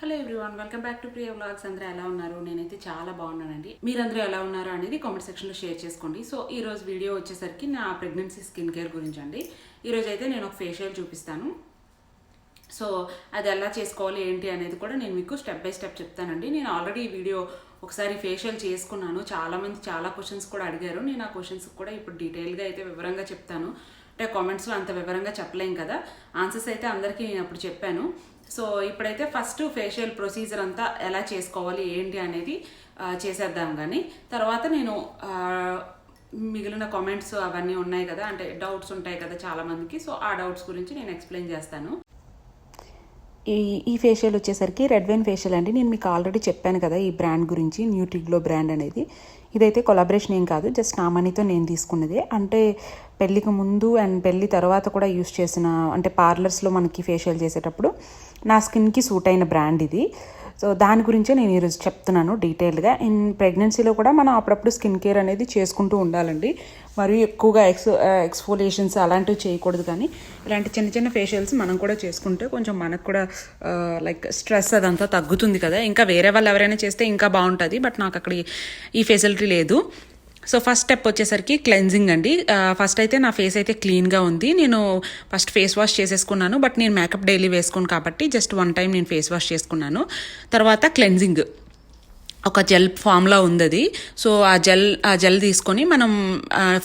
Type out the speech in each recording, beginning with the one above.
Hello everyone, welcome back to Priya vlogs. అందరూ ఎలా ఉన్నారు? నేనైతే చాలా బాగున్నానండి. మీరందరూ ఎలా ఉన్నారు అనేది కామెంట్ సెక్షన్లో షేర్ చేసుకోండి. సో ఈ రోజు వీడియో వచ్చేసరికి నా ప్రెగ్నెన్సీ స్కిన్ కేర్ గురించి అండి. ఈరోజు అయితే నేను ఒక ఫేషియల్ చూపిస్తాను. సో అది ఎలా చేసుకోవాలి ఏంటి అనేది కూడా నేను మీకు స్టెప్ బై స్టెప్ చెప్తానండి. నేను ఆల్రెడీ ఈ వీడియో ఒకసారి ఫేషియల్ చేసుకున్నాను. చాలామంది చాలా క్వశ్చన్స్ కూడా అడిగారు. నేను ఆ క్వశ్చన్స్ కూడా ఇప్పుడు డీటెయిల్గా అయితే వివరంగా చెప్తాను. అంటే కామెంట్స్లో అంత వివరంగా చెప్పలేం కదా, ఆన్సర్స్ అయితే అందరికీ నేను అప్పుడు చెప్పాను. సో ఇప్పుడైతే ఫస్ట్ ఫేషియల్ ప్రొసీజర్ అంతా ఎలా చేసుకోవాలి ఏంటి అనేది చేసేద్దాం. కానీ తర్వాత నేను మిగిలిన కామెంట్స్ అవన్నీ ఉన్నాయి కదా, అంటే డౌట్స్ ఉంటాయి కదా చాలామందికి. సో ఆ డౌట్స్ గురించి నేను ఎక్స్ప్లెయిన్ చేస్తాను. ఈ ఫేషియల్ వచ్చేసరికి రెడ్ వైన్ ఫేషియల్ అండి. నేను మీకు ఆల్రెడీ చెప్పాను కదా ఈ బ్రాండ్ గురించి, న్యూట్రిగ్లో బ్రాండ్ అనేది. ఇదైతే కొలాబరేషన్ ఏం కాదు, జస్ట్ నా మనీతో నేను తీసుకున్నదే. అంటే పెళ్ళికి ముందు అండ్ పెళ్ళి తర్వాత కూడా యూస్ చేసిన, అంటే పార్లర్స్లో మనకి ఫేషియల్ చేసేటప్పుడు నా స్కిన్కి సూట్ అయిన బ్రాండ్ ఇది. సో దాని గురించే నేను ఈరోజు చెప్తున్నాను డీటెయిల్గా. ఇన్ ప్రెగ్నెన్సీలో కూడా మనం అప్పుడప్పుడు స్కిన్ కేర్ అనేది చేసుకుంటూ ఉండాలండి. మరియు ఎక్కువగా ఎక్స్ఫోలియేషన్స్ అలాంటివి చేయకూడదు. కానీ ఇలాంటి చిన్న చిన్న ఫేషియల్స్ మనం కూడా చేసుకుంటే కొంచెం మనకు కూడా లైక్ స్ట్రెస్ అదంతా తగ్గుతుంది కదా. ఇంకా వేరే వాళ్ళు ఎవరైనా చేస్తే ఇంకా బాగుంటుంది, బట్ నాకు అక్కడ ఈ ఫెసిలిటీ లేదు. సో ఫస్ట్ స్టెప్ వచ్చేసరికి క్లెన్జింగ్ అండి. ఫస్ట్ అయితే నా ఫేస్ అయితే క్లీన్గా ఉంది. నేను ఫస్ట్ ఫేస్ వాష్ చేసేసుకున్నాను, బట్ నేను మేకప్ డైలీ వేసుకోను కాబట్టి జస్ట్ వన్ టైం నేను ఫేస్ వాష్ చేసుకున్నాను. తర్వాత క్లెన్జింగ్ ఒక జెల్ ఫామ్లో ఉంది అది. సో ఆ జెల్ తీసుకొని మనం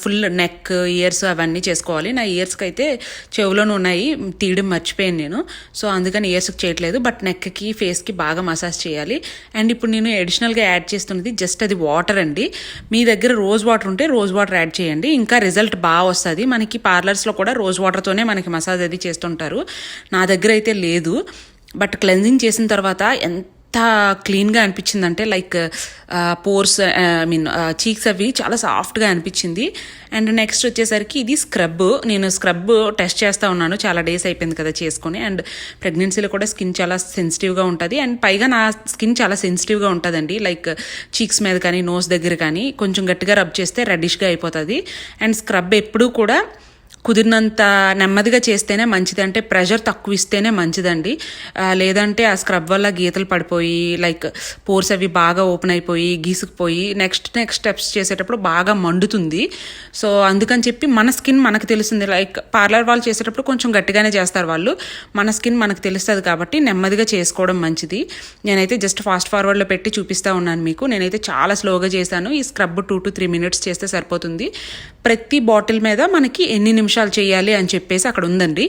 ఫుల్ నెక్, ఇయర్స్ అవన్నీ చేసుకోవాలి. నా ఇయర్స్కి అయితే చెవులోనే ఉన్నాయి, తీయడం మర్చిపోయాను నేను. సో అందుకని ఇయర్స్కి చేయట్లేదు, బట్ నెక్కి, ఫేస్కి బాగా మసాజ్ చేయాలి. అండ్ ఇప్పుడు నేను అడిషనల్గా యాడ్ చేస్తున్నది జస్ట్ అది వాటర్ అండి. మీ దగ్గర రోజ్ వాటర్ ఉంటే రోజ్ వాటర్ యాడ్ చేయండి, ఇంకా రిజల్ట్ బాగా వస్తుంది. మనకి పార్లర్స్లో కూడా రోజ్ వాటర్తోనే మనకి మసాజ్ అది చేస్తుంటారు. నా దగ్గర అయితే లేదు. బట్ క్లెన్జింగ్ చేసిన తర్వాత ఎంత క్లీన్గా అనిపించిందంటే, లైక్ పోర్స్, చీక్స్ అవి చాలా సాఫ్ట్గా అనిపించింది. అండ్ నెక్స్ట్ వచ్చేసరికి ఇది స్క్రబ్. నేను స్క్రబ్ టెస్ట్ చేస్తూ ఉన్నాను, చాలా డేస్ అయిపోయింది కదా చేసుకొని. అండ్ ప్రెగ్నెన్సీలో కూడా స్కిన్ చాలా సెన్సిటివ్గా ఉంటుంది. అండ్ పైగా నా స్కిన్ చాలా సెన్సిటివ్గా ఉంటుందండి. లైక్ చీక్స్ మీద కానీ, నోస్ దగ్గర కానీ కొంచెం గట్టిగా రబ్ చేస్తే రెడ్డిష్గా అయిపోతుంది. అండ్ స్క్రబ్ ఎప్పుడూ కూడా కుదిరినంత నెమ్మదిగా చేస్తేనే మంచిది, అంటే ప్రెషర్ తక్కువ ఇస్తేనే మంచిదండి. లేదంటే ఆ స్క్రబ్ వల్ల గీతలు పడిపోయి, లైక్ పోర్స్ అవి బాగా ఓపెన్ అయిపోయి గీసుకుపోయి నెక్స్ట్ స్టెప్స్ చేసేటప్పుడు బాగా మండుతుంది. సో అందుకని చెప్పి మన స్కిన్ మనకు తెలుస్తుంది. లైక్ పార్లర్ వాళ్ళు చేసేటప్పుడు కొంచెం గట్టిగానే చేస్తారు వాళ్ళు, మన స్కిన్ మనకు తెలుస్తుంది కాబట్టి నెమ్మదిగా చేసుకోవడం మంచిది. నేనైతే జస్ట్ ఫాస్ట్ ఫార్వర్డ్లో పెట్టి చూపిస్తూ ఉన్నాను మీకు. నేనైతే చాలా స్లోగా చేశాను. ఈ స్క్రబ్ 2 to 3 minutes చేస్తే సరిపోతుంది. ప్రతి బాటిల్ మీద మనకి ఎన్ని నిమిషాలు చేయాలి అని చెప్పేసి అక్కడ ఉందండి.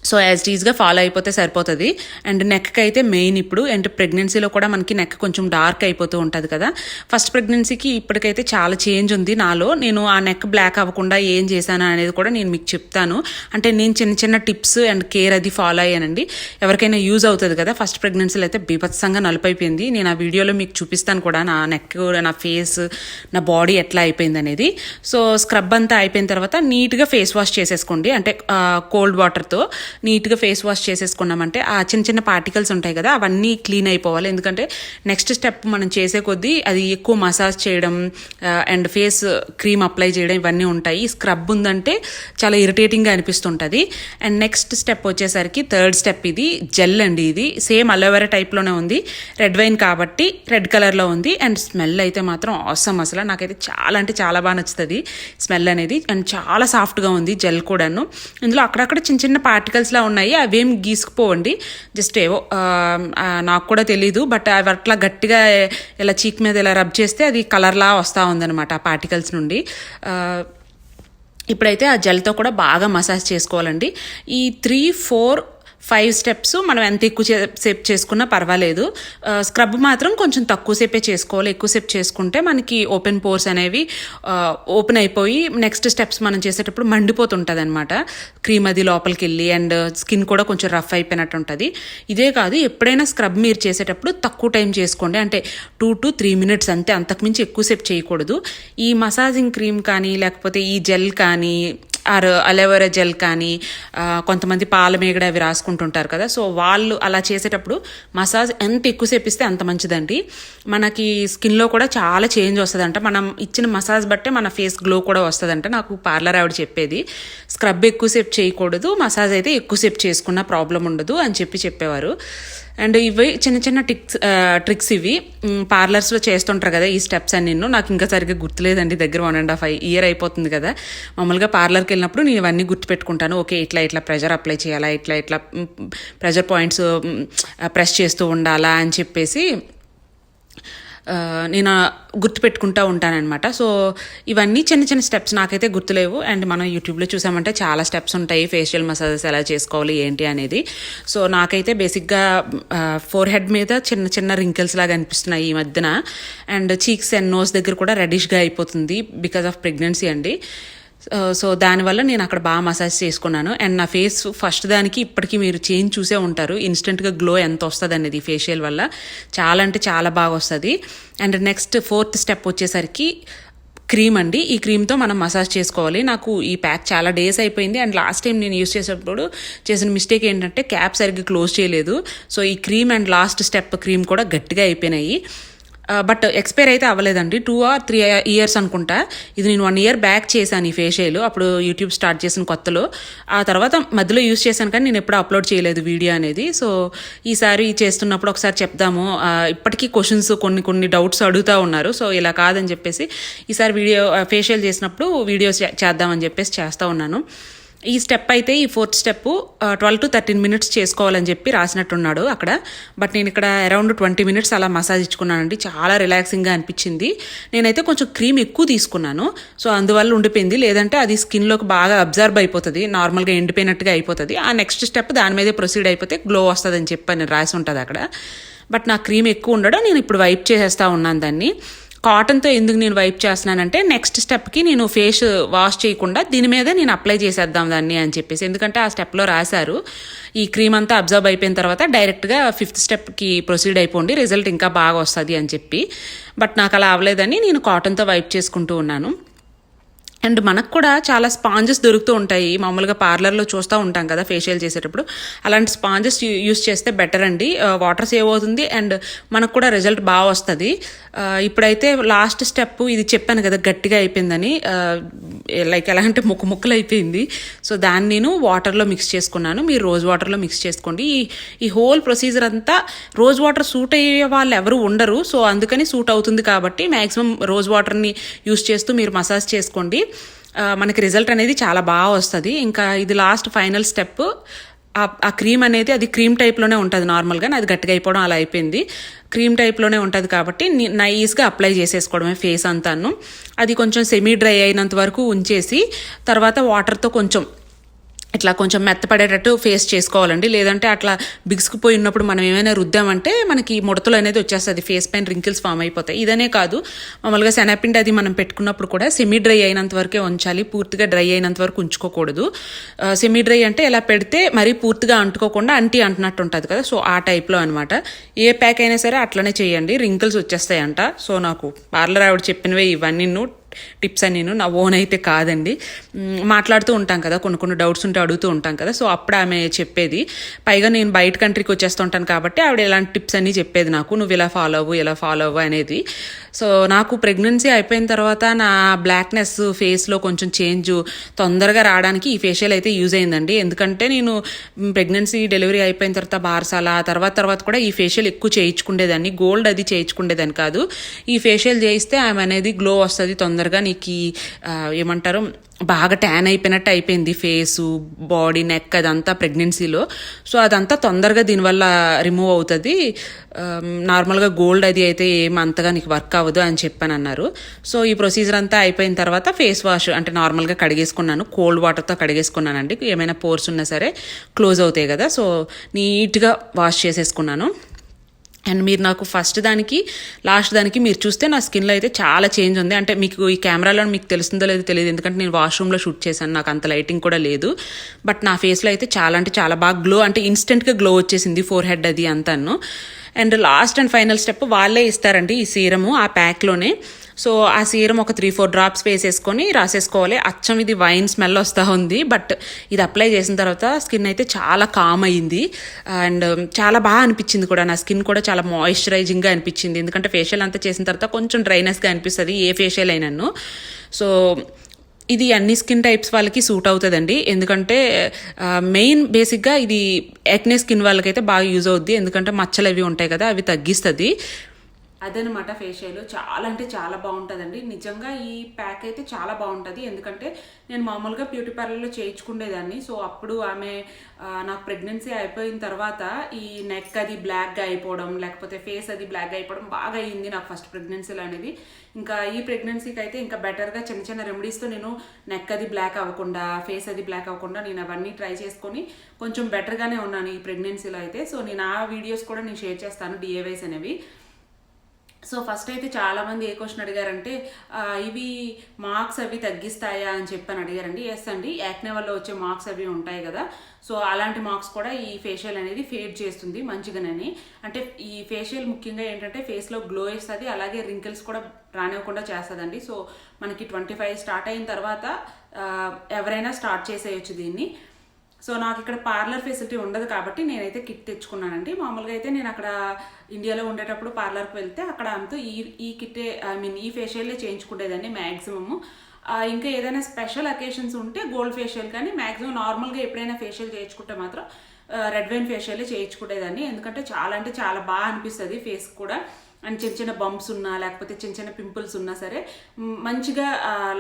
సో యాజ్ ఈజ్గా ఫాలో అయిపోతే సరిపోతుంది. అండ్ నెక్కి అయితే మెయిన్ ఇప్పుడు, అండ్ ప్రెగ్నెన్సీలో కూడా మనకి నెక్ కొంచెం డార్క్ అయిపోతూ ఉంటుంది కదా. ఫస్ట్ ప్రెగ్నెన్సీకి ఇప్పటికైతే చాలా చేంజ్ ఉంది నాలో. నేను ఆ నెక్ బ్లాక్ అవ్వకుండా ఏం చేశాను అనేది కూడా నేను మీకు చెప్తాను. అంటే నేను చిన్న చిన్న టిప్స్ అండ్ కేర్ అది ఫాలో అయ్యానండి. ఎవరికైనా యూజ్ అవుతుంది కదా. ఫస్ట్ ప్రెగ్నెన్సీలో అయితే బీభత్సంగా నలిపైపోయింది. నేను ఆ వీడియోలో మీకు చూపిస్తాను కూడా, నా నెక్, నా ఫేస్, నా బాడీ ఎట్లా అయిపోయింది అనేది. సో స్క్రబ్ అంతా అయిపోయిన తర్వాత నీట్గా ఫేస్ వాష్ చేసేసుకోండి. అంటే కోల్డ్ వాటర్తో నీట్గా ఫేస్ వాష్ చేసేసుకున్నామంటే ఆ చిన్న చిన్న పార్టికల్స్ ఉంటాయి కదా, అవన్నీ క్లీన్ అయిపోవాలి. ఎందుకంటే నెక్స్ట్ స్టెప్ మనం చేసే కొద్దీ అది ఎక్కువ మసాజ్ చేయడం అండ్ ఫేస్ క్రీమ్ అప్లై చేయడం ఇవన్నీ ఉంటాయి. స్క్రబ్ ఉందంటే చాలా ఇరిటేటింగ్గా అనిపిస్తుంటుంది. అండ్ నెక్స్ట్ స్టెప్ వచ్చేసరికి థర్డ్ స్టెప్, ఇది జెల్ అండి. ఇది సేమ్ అలోవెరా టైప్లోనే ఉంది, రెడ్ వైన్ కాబట్టి రెడ్ కలర్లో ఉంది. అండ్ స్మెల్ అయితే మాత్రం ఆసమ్. అసలు నాకైతే చాలా అంటే చాలా బాగా నచ్చుతుంది స్మెల్ అనేది. అండ్ చాలా సాఫ్ట్గా ఉంది జెల్ కూడాను. ఇందులో అక్కడక్కడ చిన్న చిన్న పార్టికల్స్లా ఉన్నాయి, అవేం గీసుకుపోవండి, జస్ట్ ఏవో నాకు కూడా తెలీదు. బట్ అవి అట్లా గట్టిగా ఇలా చీక్ మీద ఇలా రబ్ చేస్తే అది కలర్లా వస్తూ ఉందన్నమాట ఆ పార్టికల్స్ నుండి. ఇప్పుడైతే ఆ జెల్తో కూడా బాగా మసాజ్ చేసుకోవాలండి. ఈ 3, 4, 5 స్టెప్స్ మనం ఎంత ఎక్కువ సేపు చేసుకున్నా పర్వాలేదు. స్క్రబ్ మాత్రం కొంచెం తక్కువసేపే చేసుకోవాలి. ఎక్కువసేపు చేసుకుంటే మనకి ఓపెన్ పోర్స్ అనేవి ఓపెన్ అయిపోయి నెక్స్ట్ స్టెప్స్ మనం చేసేటప్పుడు మండిపోతుంటుంది అనమాట. క్రీమ్ అది లోపలికి వెళ్ళి అండ్ స్కిన్ కూడా కొంచెం రఫ్ అయిపోయినట్టు ఉంటుంది. ఇదే కాదు, ఎప్పుడైనా స్క్రబ్ మీరు చేసేటప్పుడు తక్కువ టైం చేసుకోండి. అంటే 2 to 3 minutes అంతే, అంతకుమించి ఎక్కువసేపు చేయకూడదు. ఈ మసాజింగ్ క్రీమ్ కానీ, లేకపోతే ఈ జెల్ కానీ, అలోవెరా జెల్ కానీ, కొంతమంది పాల మేగడ అవి రాసుకుంటుంటారు కదా. సో వాళ్ళు అలా చేసేటప్పుడు మసాజ్ ఎంత ఎక్కువసేపు ఇస్తే అంత మంచిదండి. మనకి స్కిన్లో కూడా చాలా చేంజ్ వస్తుందంట. మనం ఇచ్చిన మసాజ్ బట్టే మన ఫేస్ గ్లో కూడా వస్తుందంట. నాకు పార్లర్ ఆవిడ చెప్పేది, స్క్రబ్ ఎక్కువసేపు చేయకూడదు, మసాజ్ అయితే ఎక్కువసేపు చేసుకున్న ప్రాబ్లం ఉండదు అని చెప్పేవారు. అండ్ ఇవి చిన్న చిన్న ట్రిక్స్ ఇవి పార్లర్స్లో చేస్తుంటారు కదా ఈ స్టెప్స్ అని. నాకు ఇంకా సరిగ్గా గుర్తులేదండి, దగ్గర 1.5 year అయిపోతుంది కదా. మామూలుగా పార్లర్కి వెళ్ళినప్పుడు నేను ఇవన్నీ గుర్తుపెట్టుకుంటాను. ఓకే, ఇట్లా ప్రెషర్ అప్లై చేయాలా, ఇట్లా ప్రెషర్ పాయింట్స్ ప్రెస్ చేస్తూ ఉండాలా అని చెప్పేసి నేను గుర్తుపెట్టుకుంటూ ఉంటానన్నమాట. సో ఇవన్నీ చిన్న చిన్న స్టెప్స్ నాకైతే గుర్తులేవు. అండ్ మనం యూట్యూబ్లో చూసామంటే చాలా స్టెప్స్ ఉంటాయి, ఫేషియల్ మసాజెస్ ఎలా చేసుకోవాలి ఏంటి అనేది. సో నాకైతే బేసిక్గా ఫోర్ హెడ్ మీద చిన్న చిన్న రింకిల్స్ లాగా అనిపిస్తున్నాయి ఈ మధ్యన. అండ్ చీక్స్ అండ్ నోస్ దగ్గర కూడా రెడిష్గా అయిపోతుంది బికాజ్ ఆఫ్ ప్రెగ్నెన్సీ అండి. సో దానివల్ల నేను అక్కడ బాగా మసాజ్ చేసుకున్నాను. అండ్ నా ఫేస్ ఫస్ట్ దానికి ఇప్పటికీ మీరు చేంజ్ చూసే ఉంటారు, ఇన్స్టెంట్గా గ్లో ఎంత వస్తుంది అనేది ఫేషియల్ వల్ల. చాలా అంటే చాలా బాగా వస్తుంది. అండ్ నెక్స్ట్ 4th స్టెప్ వచ్చేసరికి క్రీమ్ అండి. ఈ క్రీమ్తో మనం మసాజ్ చేసుకోవాలి. నాకు ఈ ప్యాక్ చాలా డేస్ అయిపోయింది. అండ్ లాస్ట్ టైం నేను యూస్ చేసేటప్పుడు చేసిన మిస్టేక్ ఏంటంటే క్యాప్ సరిగ్గా క్లోజ్ చేయలేదు. సో ఈ cream and last step cream కూడా గట్టిగా అయిపోయినాయి. బట్ ఎక్స్పైర్ అయితే అవ్వలేదండి, 2 or 3 years అనుకుంటా. ఇది నేను 1 year బ్యాక్ చేశాను ఈ ఫేషియల్, అప్పుడు యూట్యూబ్ స్టార్ట్ చేసిన కొత్తలో. ఆ తర్వాత మధ్యలో యూస్ చేశాను కానీ నేను ఎప్పుడు అప్లోడ్ చేయలేదు వీడియో అనేది. సో ఈసారి చేస్తున్నప్పుడు ఒకసారి చెప్దాము. ఇప్పటికీ క్వశ్చన్స్ కొన్ని డౌట్స్ అడుగుతూ ఉన్నారు. సో ఇలా కాదని చెప్పేసి ఈసారి ఫేషియల్ చేసినప్పుడు వీడియోస్ చేద్దామని చెప్పేసి చేస్తూ ఉన్నాను. ఈ స్టెప్ అయితే ఈ 4th స్టెప్ 12 to 13 minutes చేసుకోవాలని చెప్పి రాసినట్టున్నాడు అక్కడ. బట్ నేను ఇక్కడ అరౌండ్ 20 minutes అలా మసాజ్ ఇచ్చుకున్నానండి. చాలా రిలాక్సింగ్గా అనిపించింది. నేనైతే కొంచెం క్రీమ్ ఎక్కువ తీసుకున్నాను, సో అందువల్ల ఉండిపోయింది. లేదంటే అది స్కిన్లోకి బాగా అబ్జర్వ్ అయిపోతుంది, నార్మల్గా ఎండిపోయినట్టుగా అయిపోతుంది. ఆ నెక్స్ట్ స్టెప్ దాని మీదే ప్రొసీడ్ అయిపోతే గ్లో వస్తుంది అని చెప్పి నేను రాసి ఉంటుంది అక్కడ. బట్ నా క్రీమ్ ఎక్కువ ఉండడం నేను ఇప్పుడు వైప్ చేసేస్తూ ఉన్నాను దాన్ని. కాటన్తో ఎందుకు నేను వైప్ చేస్తున్నానంటే నెక్స్ట్ స్టెప్కి నేను ఫేస్ వాష్ చేయకుండా దీని మీద నేను అప్లై చేసేద్దాం దాన్ని అని చెప్పేసి. ఎందుకంటే ఆ స్టెప్లో రాశారు ఈ క్రీమ్ అంతా అబ్జర్వ్ అయిపోయిన తర్వాత డైరెక్ట్గా 5th స్టెప్కి ప్రొసీడ్ అయిపోండి, రిజల్ట్ ఇంకా బాగా వస్తుంది అని చెప్పి. బట్ నాకు అలా అవ్వలేదని నేను కాటన్తో వైప్ చేసుకుంటూ ఉన్నాను. అండ్ మనకు కూడా చాలా స్పాంజెస్ దొరుకుతూ ఉంటాయి, మామూలుగా పార్లర్లో చూస్తూ ఉంటాం కదా ఫేషియల్ చేసేటప్పుడు. అలాంటి స్పాంజెస్ యూస్ చేస్తే బెటర్ అండి, వాటర్ సేవ్ అవుతుంది అండ్ మనకు కూడా రిజల్ట్ బాగా వస్తుంది. ఇప్పుడైతే లాస్ట్ స్టెప్ ఇది చెప్పాను కదా గట్టిగా అయిపోయిందని, లైక్ ఎలా అంటే ముక్కలు అయిపోయింది. సో దాన్ని నేను వాటర్లో మిక్స్ చేసుకున్నాను. మీరు రోజ్ వాటర్లో మిక్స్ చేసుకోండి. ఈ హోల్ ప్రొసీజర్ అంతా రోజ్ వాటర్ సూట్ అయ్యే వాళ్ళు ఎవరు ఉండరు, సో అందుకని సూట్ అవుతుంది కాబట్టి మ్యాక్సిమం రోజ్ వాటర్ని యూస్ చేస్తూ మీరు మసాజ్ చేసుకోండి. మనకి రిజల్ట్ అనేది చాలా బాగా వస్తుంది. ఇంకా ఇది లాస్ట్ ఫైనల్ స్టెప్. ఆ క్రీమ్ అనేది అది క్రీమ్ టైప్లోనే ఉంటుంది నార్మల్గా, అది గట్టిగా అయిపోవడం అలా అయిపోయింది. క్రీమ్ టైప్లోనే ఉంటుంది కాబట్టి నైస్గా అప్లై చేసేసుకోవడమే ఫేస్ అంతాను. అది కొంచెం సెమీ డ్రై అయినంత వరకు ఉంచేసి తర్వాత వాటర్తో కొంచెం మెత్తపడేటట్టు ఫేస్ చేసుకోవాలండి. లేదంటే అట్లా బిగుసుకుపోయినప్పుడు మనం ఏమైనా రుద్దామంటే మనకి ముడతలు అనేది వచ్చేస్తుంది, ఫేస్ పైన రింకిల్స్ ఫామ్ అయిపోతాయి. ఇదనే కాదు, మామూలుగా శనగపిండి అది మనం పెట్టుకున్నప్పుడు కూడా సెమీ డ్రై అయినంత వరకే ఉంచాలి, పూర్తిగా డ్రై అయినంత వరకు ఉంచుకోకూడదు. సెమీ డ్రై అంటే ఇలా పెడితే మరీ పూర్తిగా అంటుకోకుండా అంటున్నట్టు ఉంటుంది కదా, సో ఆ టైప్లో అనమాట. ఏ ప్యాక్ అయినా సరే అట్లనే చేయండి, రింకిల్స్ వచ్చేస్తాయంట. సో నాకు పార్లర్ ఆవిడ చెప్పినవే ఇవన్నీ టిప్స్ అని, నా ఓన్ అయితే కాదండి. మాట్లాడుతూ ఉంటాం కదా, కొన్ని డౌట్స్ ఉంటే అడుగుతూ ఉంటాం కదా, సో అప్పుడు ఆమె చెప్పేది. పైగా నేను బయట కంట్రీకి వచ్చేస్తుంటాను కాబట్టి ఆవిడ ఇలాంటి టిప్స్ అన్నీ చెప్పేది నాకు, నువ్వు ఇలా ఫాలో అవ్వు అనేది. సో నాకు ప్రెగ్నెన్సీ అయిపోయిన తర్వాత నా బ్లాక్నెస్ ఫేస్లో కొంచెం చేంజ్ తొందరగా రావడానికి ఈ ఫేషియల్ అయితే యూజ్ అయిందండి. ఎందుకంటే నేను ప్రెగ్నెన్సీ డెలివరీ అయిపోయిన తర్వాత బార్సాల తర్వాత కూడా ఈ ఫేషియల్ ఎక్కువ చేయించుకునేదాన్ని, గోల్డ్ అది చేయించుకునేదాన్ని కాదు. ఈ ఫేషియల్ చేయిస్తే ఆమె అనేది గ్లో వస్తుంది తొందరగా, నీకు ఏమంటారు బాగా ట్యాన్ అయిపోయినట్టు అయిపోయింది ఫేసు, బాడీ, నెక్ అదంతా ప్రెగ్నెన్సీలో. సో అదంతా తొందరగా దీనివల్ల రిమూవ్ అవుతుంది. నార్మల్గా గోల్డ్ అది అయితే ఏమంతగా నీకు వర్క్ అవ్వదు అని చెప్పని అన్నారు. సో ఈ ప్రొసీజర్ అంతా అయిపోయిన తర్వాత ఫేస్ వాష్ అంటే నార్మల్గా కడిగేసుకున్నాను, కోల్డ్ వాటర్తో కడిగేసుకున్నానండి. ఏమైనా పోర్స్ ఉన్నా సరే క్లోజ్ అవుతాయి కదా, సో నీట్గా వాష్ చేసేసుకున్నాను. అండ్ మీరు నాకు ఫస్ట్ దానికి లాస్ట్ దానికి మీరు చూస్తే నా స్కిన్లో అయితే చాలా చేంజ్ ఉంది. అంటే మీకు ఈ కెమెరాలో మీకు తెలుస్తుందో లేదో తెలియదు, ఎందుకంటే నేను వాష్రూమ్లో షూట్ చేశాను, నాకు అంత లైటింగ్ కూడా లేదు. బట్ నా ఫేస్లో అయితే చాలా అంటే చాలా బాగా గ్లో, అంటే ఇన్స్టెంట్గా గ్లో వచ్చేసింది, ఫోర్ హెడ్ అది అంతాను. And last and final step వాళ్ళే ఇస్తారండి ఈ సీరము ఆ ప్యాక్లోనే. సో ఆ సీరం ఒక 3-4 drops వేసేసుకొని రాసేసుకోవాలి. అచ్చం ఇది వైన్ స్మెల్ వస్తూ ఉంది, బట్ ఇది అప్లై చేసిన తర్వాత స్కిన్ అయితే చాలా కామ్ అయ్యింది అండ్ చాలా బాగా అనిపించింది కూడా. నా స్కిన్ కూడా చాలా మాయిశ్చరైజింగ్గా అనిపించింది, ఎందుకంటే ఫేషియల్ అంతా చేసిన తర్వాత కొంచెం డ్రైనెస్గా అనిపిస్తుంది ఏ ఫేషియల్ అయినాను. సో ఇది అన్ని స్కిన్ టైప్స్ వాళ్ళకి సూట్ అవుతుందండి. ఎందుకంటే మెయిన్ బేసిక్గా ఇది యాక్నే స్కిన్ వాళ్ళకైతే బాగా యూజ్ అవుద్ది. ఎందుకంటే మచ్చలు అవి ఉంటాయి కదా, అవి తగ్గిస్తుంది. అదనమాట ఫేషియల్. చాలా అంటే చాలా బాగుంటుందండి. నిజంగా ఈ ప్యాక్ అయితే చాలా బాగుంటుంది. ఎందుకంటే నేను మామూలుగా బ్యూటీ పార్లర్లో చేయించుకునేదాన్ని. సో అప్పుడు ఆమె నాకు ప్రెగ్నెన్సీ అయిపోయిన తర్వాత ఈ నెక్ అది బ్లాక్గా అయిపోవడం, లేకపోతే ఫేస్ అది బ్లాక్గా అయిపోవడం బాగా అయ్యింది నాకు ఫస్ట్ ప్రెగ్నెన్సీలో అనేది. ఇంకా ఈ ప్రెగ్నెన్సీకి అయితే ఇంకా బెటర్గా చిన్న చిన్న రెమెడీస్తో నేను నెక్ అది బ్లాక్ అవ్వకుండా, ఫేస్ అది బ్లాక్ అవ్వకుండా నేను అవన్నీ ట్రై చేసుకొని కొంచెం బెటర్గానే ఉన్నాను ఈ ప్రెగ్నెన్సీలో అయితే. సో నేను ఆ వీడియోస్ కూడా నేను షేర్ చేస్తాను, డిఐవైస్ అనేవి. సో ఫస్ట్ అయితే చాలామంది ఏ క్వశ్చన్ అడిగారంటే ఇవి మార్క్స్ అవి తగ్గిస్తాయా అని చెప్పని అడిగారండి. ఎస్ అండి, యాక్నే వల్ల వచ్చే మార్క్స్ అవి ఉంటాయి కదా, సో అలాంటి మార్క్స్ కూడా ఈ ఫేషియల్ అనేది ఫేడ్ చేస్తుంది మంచిగానని. అంటే ఈ ఫేషియల్ ముఖ్యంగా ఏంటంటే ఫేస్లో గ్లో ఇస్తుంది, అలాగే రింకిల్స్ కూడా రానివ్వకుండా చేస్తుందండి. సో మనకి 25 స్టార్ట్ అయిన తర్వాత ఎవరైనా స్టార్ట్ చేసేయచ్చు దీన్ని. సో నాకు ఇక్కడ పార్లర్ ఫెసిలిటీ ఉండదు కాబట్టి నేనైతే కిట్ తెచ్చుకున్నానండి. మామూలుగా అయితే నేను అక్కడ ఇండియాలో ఉండేటప్పుడు పార్లర్కి వెళ్తే అక్కడ అంతా ఈ కిట్టే, ఈ ఫేషియల్లే చేయించుకునేదాన్ని మ్యాక్సిమము. ఇంకా ఏదైనా స్పెషల్ అకేషన్స్ ఉంటే గోల్డ్ ఫేషియల్, కానీ మ్యాక్సిమం నార్మల్గా ఎప్పుడైనా ఫేషియల్ చేయించుకుంటే మాత్రం రెడ్ వైన్ ఫేషియల్లే చేయించుకునేదాన్ని. ఎందుకంటే చాలా అంటే చాలా బాగా అనిపిస్తుంది ఫేస్ కూడా. అండ్ చిన్న చిన్న బంప్స్ ఉన్నా లేకపోతే చిన్న చిన్న పింపుల్స్ ఉన్నా సరే మంచిగా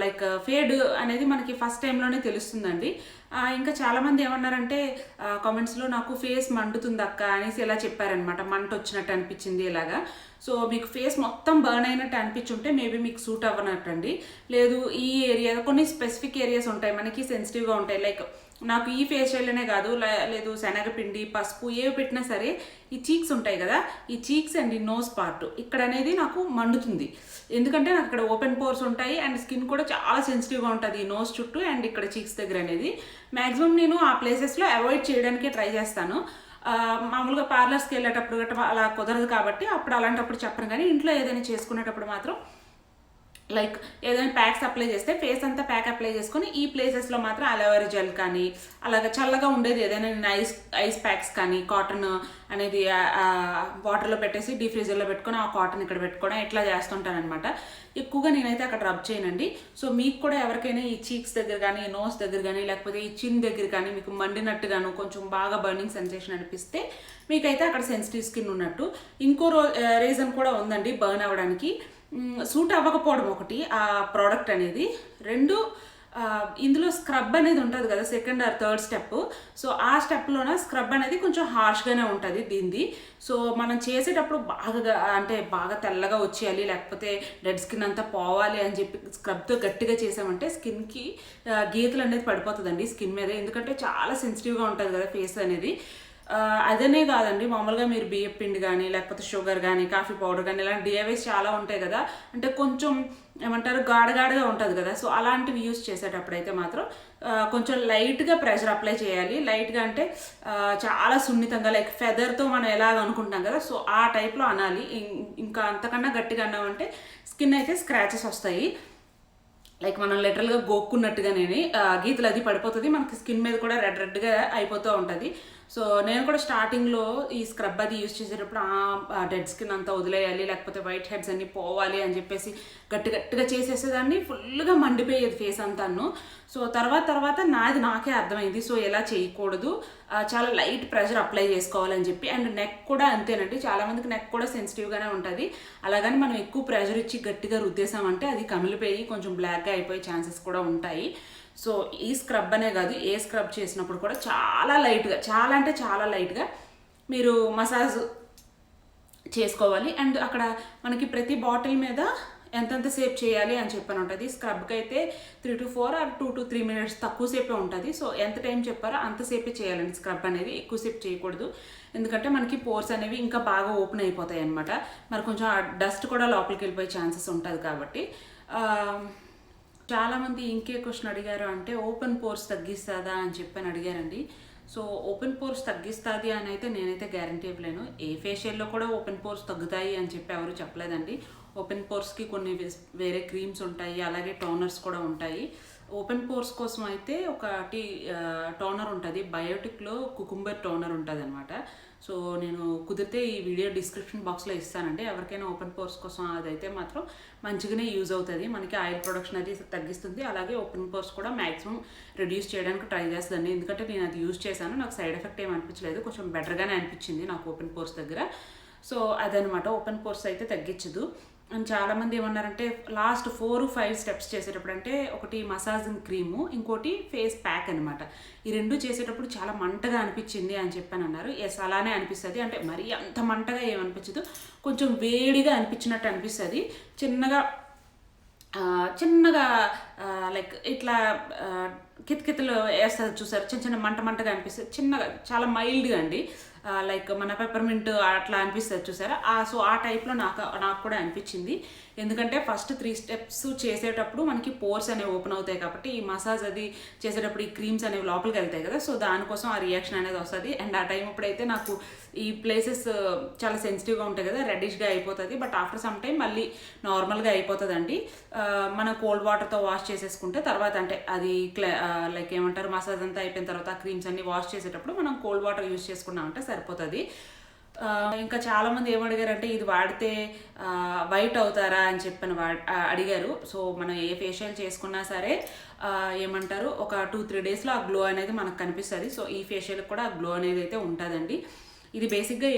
లైక్ ఫేడ్ అనేది మనకి ఫస్ట్ టైంలోనే తెలుస్తుందండి. ఇంకా చాలామంది ఏమన్నారంటే కామెంట్స్లో నాకు ఫేస్ మండుతుంది అక్క అనేసి ఇలా చెప్పారనమాట. మంట వచ్చినట్టు అనిపించింది ఇలాగా. సో మీకు ఫేస్ మొత్తం బర్న్ అయినట్టు అనిపించుంటే మేబీ మీకు సూట్ అవ్వనట్టండి. లేదు ఈ ఏరియా కొన్ని స్పెసిఫిక్ ఏరియాస్ ఉంటాయి మనకి సెన్సిటివ్గా ఉంటాయి. లైక్ నాకు ఈ ఫేషియల్నే కాదు, లేదు శనగపిండి, పసుపు ఏవి పెట్టినా సరే ఈ చీక్స్ ఉంటాయి కదా, ఈ చీక్స్ అండ్ ఈ నోస్ పార్ట్ ఇక్కడ అనేది నాకు మండుతుంది. ఎందుకంటే నాకు ఇక్కడ ఓపెన్ పోర్స్ ఉంటాయి అండ్ స్కిన్ కూడా చాలా సెన్సిటివ్గా ఉంటుంది ఈ నోస్ చుట్టూ అండ్ ఇక్కడ చీక్స్ దగ్గర అనేది. మ్యాక్సిమం నేను ఆ ప్లేసెస్లో అవాయిడ్ చేయడానికే ట్రై చేస్తాను. మామూలుగా పార్లర్స్కి వెళ్ళేటప్పుడు గట్రా అలా కుదరదు కాబట్టి అప్పుడు అలాంటప్పుడు చెప్పను, కానీ ఇంట్లో ఏదైనా చేసుకునేటప్పుడు మాత్రం లైక్ ఏదైనా ప్యాక్స్ అప్లై చేస్తే ఫేస్ అంతా ప్యాక్ అప్లై చేసుకొని ఈ ప్లేసెస్లో మాత్రం అలోవెరా జెల్ కానీ అలాగే చల్లగా ఉండేది ఏదైనా నేను ఐస్ ప్యాక్స్ కానీ కాటన్ అనేది వాటర్లో పెట్టేసి డీప్ ఫ్రీజర్లో పెట్టుకొని ఆ కాటన్ ఇక్కడ పెట్టుకోవడం ఇట్లా చేస్తుంటాను అనమాట. ఎక్కువగా నేనైతే అక్కడ రబ్ చేయనండి. సో మీకు కూడా ఎవరికైనా ఈ చీక్స్ దగ్గర కానీ ఈ నోస్ దగ్గర కానీ లేకపోతే ఈ చిన్ దగ్గర కానీ మీకు మండినట్టుగాను కొంచెం బాగా బర్నింగ్ సెన్సేషన్ అనిపిస్తే మీకైతే అక్కడ సెన్సిటివ్ స్కిన్ ఉన్నట్టు. ఇంకో రీజన్ కూడా ఉందండి బర్న్ అవ్వడానికి. సూట్ అవ్వకపోవడం ఒకటి ఆ ప్రోడక్ట్ అనేది, రెండు ఇందులో స్క్రబ్ అనేది ఉంటుంది కదా second or third step. So ఆ స్టెప్లోన స్క్రబ్ అనేది కొంచెం హార్ష్గానే ఉంటుంది దీనిది. సో మనం చేసేటప్పుడు బాగా తెల్లగా వచ్చేయాలి లేకపోతే డెడ్ స్కిన్ అంతా పోవాలి అని చెప్పి స్క్రబ్తో గట్టిగా చేసామంటే స్కిన్కి గీతలు అనేది పడిపోతుందండి స్కిన్ మీద. ఎందుకంటే చాలా సెన్సిటివ్గా ఉంటుంది కదా ఫేస్ అనేది. అదనే కాదండి, మామూలుగా మీరు బియ్యం పిండి కానీ లేకపోతే షుగర్ కానీ కాఫీ పౌడర్ కానీ ఇలాంటి డిఐవైస్ చాలా ఉంటాయి కదా, అంటే కొంచెం ఏమంటారు గాడగాడగా ఉంటుంది కదా. సో అలాంటివి యూస్ చేసేటప్పుడు అయితే మాత్రం కొంచెం లైట్గా ప్రెషర్ అప్లై చేయాలి. లైట్గా అంటే చాలా సున్నితంగా లైక్ ఫెదర్తో మనం ఎలాగ అనుకుంటాం కదా, సో ఆ టైప్లో అనాలి. ఇంకా అంతకన్నా గట్టిగా అన్నామంటే స్కిన్ అయితే స్క్రాచెస్ వస్తాయి. లైక్ మనం లిటరల్గా గోక్కున్నట్టుగానే గీతలు అది పడిపోతుంది, మనకి స్కిన్ మీద కూడా రెడ్గా అయిపోతూ ఉంటుంది. సో నేను కూడా స్టార్టింగ్లో ఈ స్క్రబ్ అది యూజ్ చేసేటప్పుడు డెడ్ స్కిన్ అంతా వదిలేయాలి లేకపోతే వైట్ హెడ్స్ అన్నీ పోవాలి అని చెప్పేసి గట్టిగా చేసేసేదాన్ని. ఫుల్గా మండిపోయేది ఫేస్ అంతాను. సో తర్వాత నాకే అర్థమైంది సో ఎలా చేయకూడదు, చాలా లైట్ ప్రెషర్ అప్లై చేసుకోవాలని చెప్పి. అండ్ నెక్ కూడా అంతేనండి, చాలామందికి నెక్ కూడా సెన్సిటివ్గానే ఉంటుంది. అలాగని మనం ఎక్కువ ప్రెషర్ ఇచ్చి గట్టిగా రుద్దేశామంటే అది కమిలిపోయి కొంచెం బ్లాక్గా అయిపోయే ఛాన్సెస్ కూడా ఉంటాయి. సో ఈ స్క్రబ్ అనే కాదు, ఏ స్క్రబ్ చేసినప్పుడు కూడా చాలా లైట్గా మీరు మసాజ్ చేసుకోవాలి. అండ్ అక్కడ మనకి ప్రతి బాటిల్ మీద ఎంతెంత సేపు చేయాలి అని చెప్పని ఉంటుంది. స్క్రబ్కి అయితే 3 to 4 or 2 to 3 minutes తక్కువసేపే ఉంటుంది. సో ఎంత టైం చెప్పారో అంతసేపే చేయాలండి స్క్రబ్ అనేది, ఎక్కువసేపు చేయకూడదు. ఎందుకంటే మనకి పోర్స్ అనేవి ఇంకా బాగా ఓపెన్ అయిపోతాయి అనమాట. మరి కొంచెం డస్ట్ కూడా లోపలికి వెళ్ళిపోయే ఛాన్సెస్ ఉంటుంది కాబట్టి. చాలామంది ఇంకే క్వశ్చన్ అడిగారు అంటే ఓపెన్ పోర్స్ తగ్గిస్తుందా అని చెప్పని అడిగారండి. సో ఓపెన్ పోర్స్ తగ్గిస్తుంది అని అయితే నేనైతే గ్యారంటీ ఇవ్వలేను. ఏ ఫేషియల్లో కూడా ఓపెన్ పోర్స్ తగ్గుతాయి అని చెప్పి ఎవరు చెప్పలేదండి. ఓపెన్ పోర్స్కి కొన్ని వేరే క్రీమ్స్ ఉంటాయి, అలాగే టోనర్స్ కూడా ఉంటాయి. ఓపెన్ పోర్స్ కోసం అయితే ఒకటి టోనర్ ఉంటుంది, బయోటిక్లో కుకుంబర్ టోనర్ ఉంటుంది అనమాట. సో నేను కుదిరితే ఈ వీడియో డిస్క్రిప్షన్ బాక్స్లో ఇస్తానండి. ఎవరికైనా ఓపెన్ పోర్స్ కోసం అదైతే మాత్రం మంచిగానే యూజ్ అవుతుంది, మనకి ఆయిల్ ప్రొడక్షన్ అది తగ్గిస్తుంది, అలాగే ఓపెన్ పోర్స్ కూడా మ్యాక్సిమం రిడ్యూస్ చేయడానికి ట్రై చేస్తుందండి. ఎందుకంటే నేను అది యూజ్ చేశాను, నాకు సైడ్ ఎఫెక్ట్ ఏమి అనిపించలేదు, కొంచెం బెటర్గానే అనిపించింది నాకు ఓపెన్ పోర్స్ దగ్గర. సో అదనమాట, ఓపెన్ పోర్స్ అయితే తగ్గించదు. అండ్ చాలామంది ఏమన్నారంటే లాస్ట్ 4-5 స్టెప్స్ చేసేటప్పుడు, అంటే ఒకటి మసాజింగ్ క్రీము, ఇంకోటి ఫేస్ ప్యాక్ అనమాట, ఈ రెండు చేసేటప్పుడు చాలా మంటగా అనిపించింది అని చెప్పని అన్నారు. ఎస్, అలానే అనిపిస్తుంది. అంటే మరీ అంత మంటగా ఏమనిపించదు, కొంచెం వేడిగా అనిపించినట్టు అనిపిస్తుంది. చిన్నగా లైక్ ఇట్లా కితకితలు వేస్తుంది చూసారు, చిన్న చిన్న మంటగా అనిపిస్తుంది, చిన్నగా చాలా మైల్డ్గా అండి, లైక్ మన పెప్పర్మింట్ అట్లా అనిపిస్తుంది చూసారా. సో ఆ టైప్లో నాకు కూడా అనిపించింది. ఎందుకంటే ఫస్ట్ 3 స్టెప్స్ చేసేటప్పుడు మనకి పోర్స్ అనేవి ఓపెన్ అవుతాయి కాబట్టి, ఈ మసాజ్ అది చేసేటప్పుడు ఈ క్రీమ్స్ అనేవి లోపలికి వెళ్తాయి కదా, సో దానికోసం ఆ రియాక్షన్ అనేది వస్తుంది. అండ్ ఆ టైం అప్పుడైతే నాకు ఈ ప్లేసెస్ చాలా సెన్సిటివ్గా ఉంటాయి కదా, రెడ్డిష్గా అయిపోతుంది. బట్ ఆఫ్టర్ సమ్ టైం మళ్ళీ నార్మల్గా అయిపోతుందండి. మనం కోల్డ్ వాటర్తో వాష్ చేసేసుకుంటే తర్వాత, అంటే అది లైక్ ఏమంటారు, మసాజ్ అంతా అయిపోయిన తర్వాత ఆ క్రీమ్స్ అన్ని వాష్ చేసేటప్పుడు మనం కోల్డ్ వాటర్ యూజ్ చేసుకున్నామంటే సరిపోతుంది. ఇంకా చాలామంది ఏమడిగారంటే ఇది వాడితే వైట్ అవుతారా అని చెప్పని అడిగారు. సో మనం ఏ ఫేషియల్ చేసుకున్నా సరే ఏమంటారు, ఒక 2-3 డేస్లో ఆ గ్లో అనేది మనకు కనిపిస్తుంది. సో ఈ ఫేషియల్కి కూడా ఆ గ్లో అనేది అయితే ఉంటుందండి. ఇది బేసిక్గా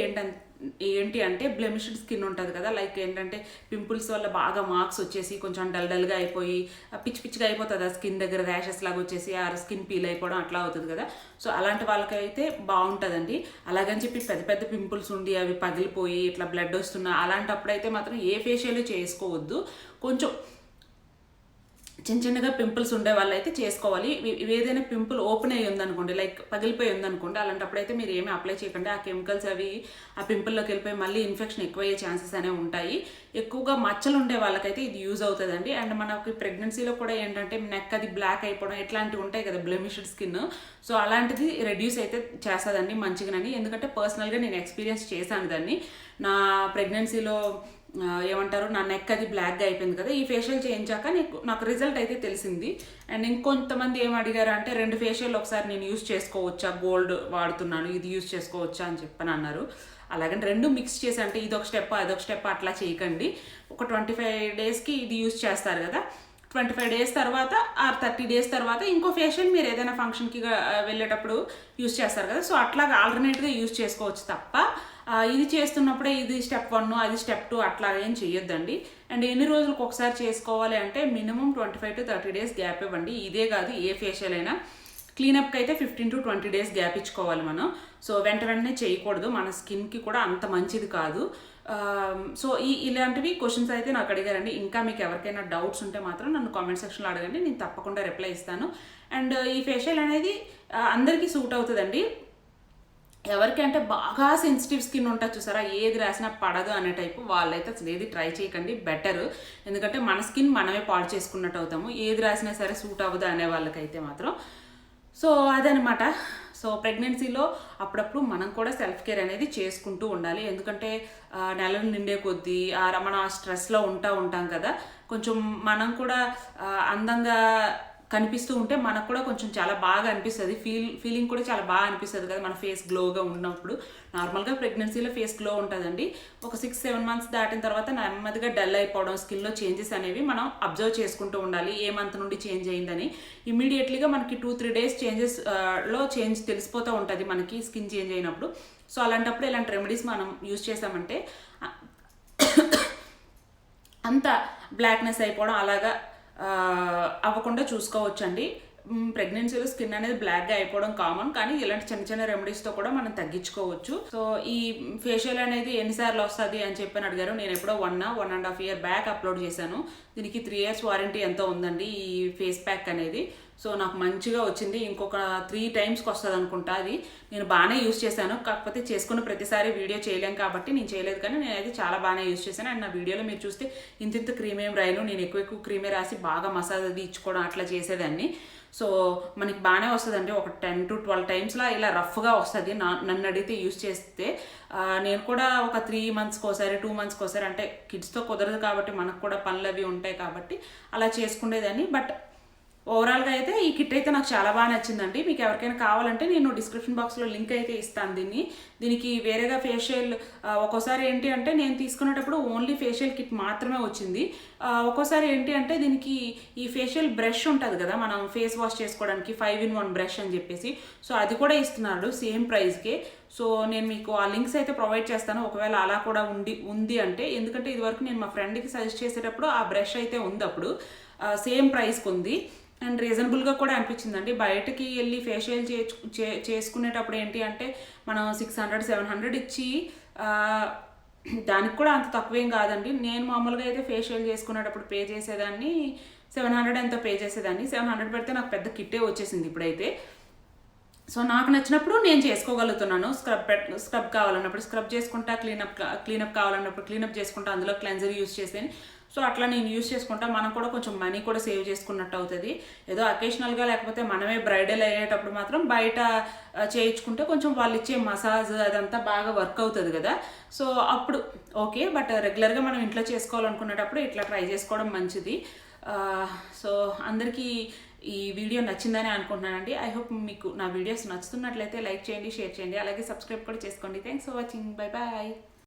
ఏంటి అంటే బ్లెమిష్డ్ స్కిన్ ఉంటుంది కదా, లైక్ ఏంటంటే పింపుల్స్ వల్ల బాగా మార్క్స్ వచ్చేసి కొంచెం డల్గా అయిపోయి పిచ్చిగా అయిపోతుంది, ఆ స్కిన్ దగ్గర ర్యాషెస్ లాగా వచ్చేసి ఆ స్కిన్ పీల్ అయిపోవడం అట్లా అవుతుంది కదా. సో అలాంటి వాళ్ళకైతే బాగుంటుందండి. అలాగని చెప్పి పెద్ద పింపుల్స్ ఉండి అవి పగిలిపోయి ఇట్లా బ్లడ్ వస్తున్నా అలాంటప్పుడు అయితే మాత్రం ఏ ఫేషియల్ చేసుకోవద్దు. కొంచెం చిన్నగా పింపుల్స్ ఉండే వాళ్ళు అయితే చేసుకోవాలి. ఏదైనా పింపుల్ ఓపెన్ అయ్యి ఉందనుకోండి, లైక్ పగిలిపోయి ఉందనుకోండి, అలాంటప్పుడైతే మీరు ఏమీ అప్లై చేయకండి. ఆ కెమికల్స్ అవి ఆ పింపుల్లోకి వెళ్ళిపోయి మళ్ళీ ఇన్ఫెక్షన్ ఎక్కువయ్యే ఛాన్సెస్ అనేవి ఉంటాయి. ఎక్కువగా మచ్చలు ఉండే వాళ్ళకైతే ఇది యూజ్ అవుతుందండి. అండ్ మనకి ప్రెగ్నెన్సీలో కూడా ఏంటంటే నెక్ అది బ్లాక్ అయిపోవడం ఇట్లాంటివి ఉంటాయి కదా, బ్లెమిష్డ్ స్కిన్, సో అలాంటిది రెడ్యూస్ అయితే చేస్తుందండి మంచిగానని. ఎందుకంటే పర్సనల్గా నేను ఎక్స్పీరియన్స్ చేశాను దాన్ని. నా ప్రెగ్నెన్సీలో ఏమంటారు, నా నెక్ అది బ్లాక్గా అయిపోయింది కదా, ఈ ఫేషియల్ చేయించాక నాకు రిజల్ట్ అయితే తెలిసింది. అండ్ ఇంకొంతమంది ఏం అడిగారు అంటే 2 ఫేషియల్ ఒకసారి నేను యూజ్ చేసుకోవచ్చా, గోల్డ్ వాడుతున్నాను ఇది యూజ్ చేసుకోవచ్చా అని చెప్పని అన్నారు. అలాగని 2 మిక్స్ చేసి, అంటే ఇదొక స్టెప్ అదొక స్టెప్ అట్లా చేయకండి. ఒక 25 డేస్కి ఇది యూజ్ చేస్తారు కదా, 25 డేస్ తర్వాత 30 డేస్ తర్వాత ఇంకో ఫేషియల్ మీరు ఏదైనా ఫంక్షన్కి వెళ్ళేటప్పుడు యూజ్ చేస్తారు కదా, సో అట్లాగా ఆల్టర్నేట్గా యూజ్ చేసుకోవచ్చు తప్ప ఇది చేస్తున్నప్పుడే ఇది స్టెప్ 1 అది స్టెప్ 2 అట్లా ఏం చేయొద్దండి. అండ్ ఎన్ని రోజులకు ఒకసారి చేసుకోవాలి అంటే మినిమం 25 to 30 డేస్ గ్యాప్ ఇవ్వండి. ఇదే కాదు ఏ ఫేషియల్ అయినా. క్లీనప్కి అయితే 15 to 20 డేస్ గ్యాప్ ఇచ్చుకోవాలి మనం. సో వెంటనే చేయకూడదు, మన స్కిన్కి కూడా అంత మంచిది కాదు. సో ఇలాంటివి క్వశ్చన్స్ అయితే నాకు అడిగారండి. ఇంకా మీకు ఎవరికైనా డౌట్స్ ఉంటే మాత్రం నన్ను కామెంట్ సెక్షన్లో అడగండి, నేను తప్పకుండా రిప్లై ఇస్తాను. అండ్ ఈ ఫేషియల్ అనేది అందరికీ సూట్ అవుతుందండి. ఎవరికి అంటే బాగా సెన్సిటివ్ స్కిన్ ఉంటుంది చూసారా, ఏది రాసినా పడదు అనే టైపు వాళ్ళైతే అసలు ఏది ట్రై చేయకండి, బెటర్. ఎందుకంటే మన స్కిన్ మనమే పాడు చేసుకున్నట్టు అవుతాము, ఏది రాసినా సరే సూట్ అవ్వదు అనే వాళ్ళకైతే మాత్రం. సో అదనమాట. సో ప్రెగ్నెన్సీలో అప్పుడప్పుడు మనం కూడా సెల్ఫ్ కేర్ అనేది చేసుకుంటూ ఉండాలి. ఎందుకంటే నెలలు నిండే కొద్దీ మనం ఆ స్ట్రెస్లో ఉంటాం కదా, కొంచెం మనం కూడా అందంగా కనిపిస్తూ ఉంటే మనకు కూడా కొంచెం చాలా బాగా అనిపిస్తుంది, ఫీలింగ్ కూడా చాలా బాగా అనిపిస్తుంది కదా మన ఫేస్ గ్లోగా ఉన్నప్పుడు. నార్మల్గా ప్రెగ్నెన్సీలో ఫేస్ గ్లో ఉంటుందండి. ఒక 6-7 మంత్స్ దాటిన తర్వాత నెమ్మదిగా డల్ అయిపోవడం, స్కిన్లో చేంజెస్ అనేవి మనం అబ్జర్వ్ చేసుకుంటూ ఉండాలి, ఏ మంత్ నుండి చేంజ్ అయిందని. ఇమీడియట్లీగా మనకి 2-3 డేస్ లో చేంజ్ తెలిసిపోతూ ఉంటుంది మనకి స్కిన్ చేంజ్ అయినప్పుడు. సో అలాంటప్పుడు ఇలాంటి రెమెడీస్ మనం యూజ్ చేసామంటే అంత బ్లాక్నెస్ అయిపోవడం అలాగా అవ్వకుండా చూసుకోవచ్చండి. ప్రెగ్నెన్సీలో స్కిన్ అనేది బ్లాక్గా అయిపోవడం కామన్, కానీ ఇలాంటి చిన్న రెమెడీస్తో కూడా మనం తగ్గించుకోవచ్చు. సో ఈ ఫేషియల్ అనేది ఎన్నిసార్లు వస్తుంది అని చెప్పని అడిగారు. నేను ఎప్పుడో 1.5 year బ్యాక్ అప్లోడ్ చేశాను. దీనికి 3 years వారంటీ ఎంతో ఉందండి ఈ ఫేస్ ప్యాక్ అనేది. సో నాకు మంచిగా వచ్చింది. ఇంకొక 3 times వస్తుంది అనుకుంటా. అది నేను బాగానే యూజ్ చేశాను, కాకపోతే చేసుకున్న ప్రతిసారి వీడియో చేయలేం కాబట్టి నేను చేయలేదు, కానీ నేనైతే చాలా బాగానే యూజ్ చేశాను. అండ్ నా వీడియోలో మీరు చూస్తే ఇంత క్రీమ్ ఏం రాయను, నేను ఎక్కువ క్రీమే రాసి బాగా మసాజ్ అది ఇచ్చుకోవడం అట్లా చేసేదాన్ని. సో మనకి బాగానే వస్తుందండి. ఒక 10 to 12 times ఇలా రఫ్గా వస్తుంది నన్ను అడిగితే యూజ్ చేస్తే. నేను కూడా ఒక 3 months ఒకసారి 2 months ఒకసారి, అంటే కిడ్స్తో కుదరదు కాబట్టి మనకు కూడా పనులు అవి ఉంటాయి కాబట్టి అలా చేసుకునేదాన్ని. బట్ ఓవరాల్గా అయితే ఈ కిట్ అయితే నాకు చాలా బాగా నచ్చిందండి. మీకు ఎవరికైనా కావాలంటే నేను డిస్క్రిప్షన్ బాక్స్లో లింక్ అయితే ఇస్తాను దీనికి వేరేగా ఫేషియల్ ఒక్కోసారి ఏంటి అంటే నేను తీసుకునేటప్పుడు ఓన్లీ ఫేషియల్ కిట్ మాత్రమే వచ్చింది. ఒక్కోసారి ఏంటి అంటే దీనికి ఈ ఫేషియల్ బ్రష్ ఉంటుంది కదా మనం ఫేస్ వాష్ చేసుకోవడానికి 5-in-1 బ్రష్ అని చెప్పేసి, సో అది కూడా ఇస్తున్నాడు సేమ్ ప్రైస్కే. సో నేను మీకు ఆ లింక్స్ అయితే ప్రొవైడ్ చేస్తాను ఒకవేళ అలా కూడా ఉంది అంటే, ఎందుకంటే ఇదివరకు నేను మా ఫ్రెండ్కి సజెస్ట్ చేసేటప్పుడు ఆ బ్రష్ అయితే ఉంది అప్పుడు సేమ్ ప్రైస్కి ఉంది అండ్ రీజనబుల్గా కూడా అనిపించిందండి. బయటకి వెళ్ళి ఫేషియల్ చేసుకునేటప్పుడు ఏంటి అంటే మనం 600-700 ఇచ్చి దానికి కూడా అంత తక్కువేం కాదండి. నేను మామూలుగా అయితే ఫేషియల్ చేసుకునేటప్పుడు పే చేసేదాన్ని 700 ఎంతో పే చేసేదాన్ని. 700 పెడితే నాకు పెద్ద కిట్టే వచ్చేసింది ఇప్పుడైతే. సో నాకు నచ్చినప్పుడు నేను చేసుకోగలుగుతున్నాను. స్క్రబ్ కావాలన్నప్పుడు స్క్రబ్ చేసుకుంటా, క్లీనప్ కావాలన్నప్పుడు క్లీనప్ చేసుకుంటా, అందులో క్లెన్జర్ యూస్ చేసాను. సో అట్లా నేను యూస్ చేసుకుంటా, మనం కూడా కొంచెం మనీ కూడా సేవ్ చేసుకున్నట్టు అవుతుంది. ఏదో అకేషనల్గా లేకపోతే మనమే బ్రైడల్ అయ్యేటప్పుడు మాత్రం బయట చేయించుకుంటే కొంచెం వాళ్ళు ఇచ్చే మసాజ్ అదంతా బాగా వర్క్ అవుతుంది కదా. సో అప్పుడు ఓకే, బట్ రెగ్యులర్గా మనం ఇంట్లో చేసుకోవాలనుకునేటప్పుడు ఇట్లా ట్రై చేసుకోవడం మంచిది. సో అందరికీ ఈ వీడియో నచ్చిందని అనుకుంటున్నానండి. ఐ హోప్ మీకు నా వీడియోస్ నచ్చుతున్నట్లయితే లైక్ చేయండి, షేర్ చేయండి, అలాగే సబ్స్క్రైబ్ కూడా చేసుకోండి. Thanks for watching. Bye bye.